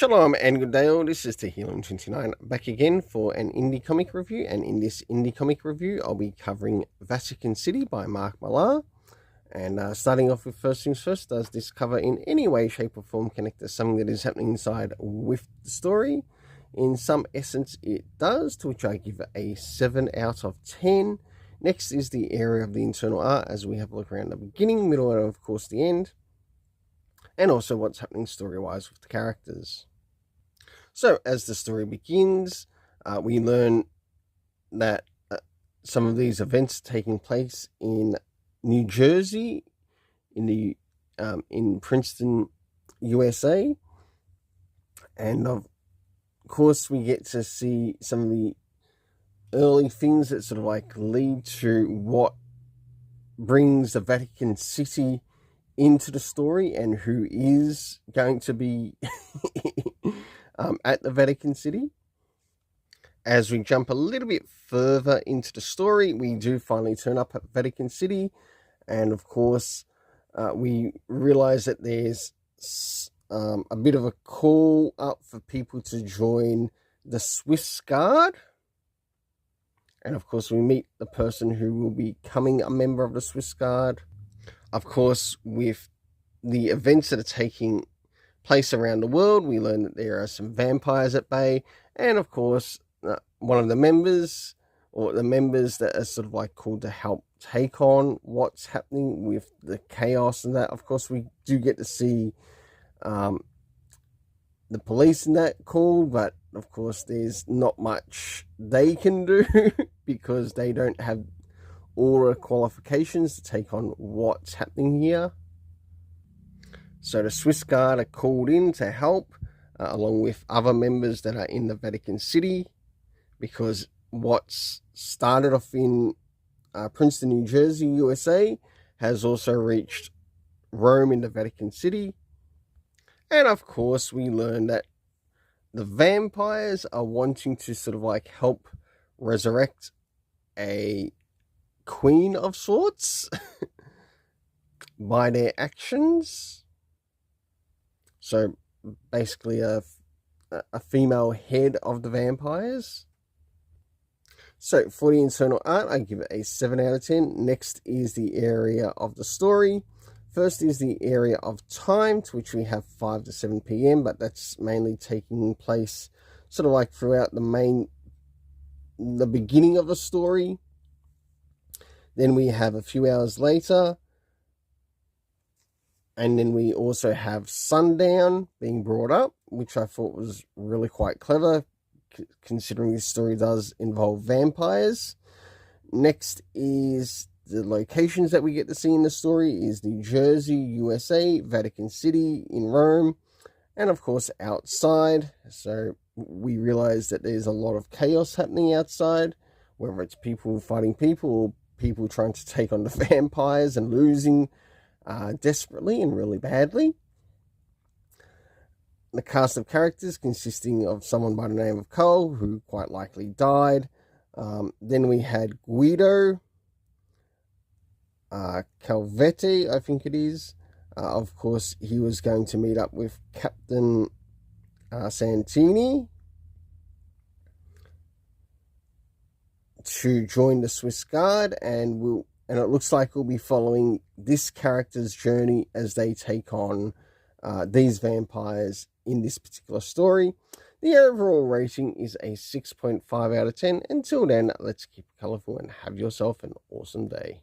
Shalom and good day all, this is Tehillim29 back again for an indie comic review, and in this indie comic review I'll be covering Vatican City by Mark Millar. And starting off with first things first, does this cover in any way, shape or form connect to something that is happening inside with the story? In some essence it does, to which I give it a 7 out of 10. Next is the area of the internal art, as we have a look around the beginning, middle and of course the end, and also what's happening story-wise with the characters. So, as the story begins, we learn that some of these events are taking place in New Jersey, in Princeton, USA, and of course we get to see some of the early things that sort of like lead to what brings the Vatican City into the story and who is going to be at the Vatican City. As we jump a little bit further into the story, we do finally turn up at Vatican City, and of course we realize that there's a bit of a call up for people to join the Swiss Guard. And of course we meet the person who will be becoming a member of the Swiss Guard. Of course, with the events that are taking place around the world, we learn that there are some vampires at bay, and of course one of the members, or the members that are sort of like called to help take on what's happening with the chaos and that. Of course we do get to see the police in that call, but of course there's not much they can do because they don't have all the qualifications to take on what's happening here. So the Swiss Guard are called in to help, along with other members that are in the Vatican City, because what's started off in Princeton, New Jersey, USA, has also reached Rome in the Vatican City. And of course we learn that the vampires are wanting to sort of like help resurrect a queen of sorts by their actions. So basically a female head of the vampires. So for the internal art, I give it a 7 out of 10. Next is the area of the story. First is the area of time, to which we have 5 to 7 p.m, but that's mainly taking place sort of like throughout the beginning of the story. Then we have a few hours later, and then we also have sundown being brought up, which I thought was really quite clever, considering this story does involve vampires. Next is the locations that we get to see in the story is New Jersey, USA, Vatican City, in Rome, and of course outside. So we realize that there's a lot of chaos happening outside, whether it's people fighting people or people trying to take on the vampires and losing desperately and really badly. The cast of characters consisting of someone by the name of Cole, who quite likely died. Then we had Guido Calvete, I think it is. Of course, he was going to meet up with Captain Santini to join the Swiss Guard, and it looks like we'll be following this character's journey as they take on these vampires in this particular story. The overall rating is a 6.5 out of 10. Until then, let's keep it colourful and have yourself an awesome day.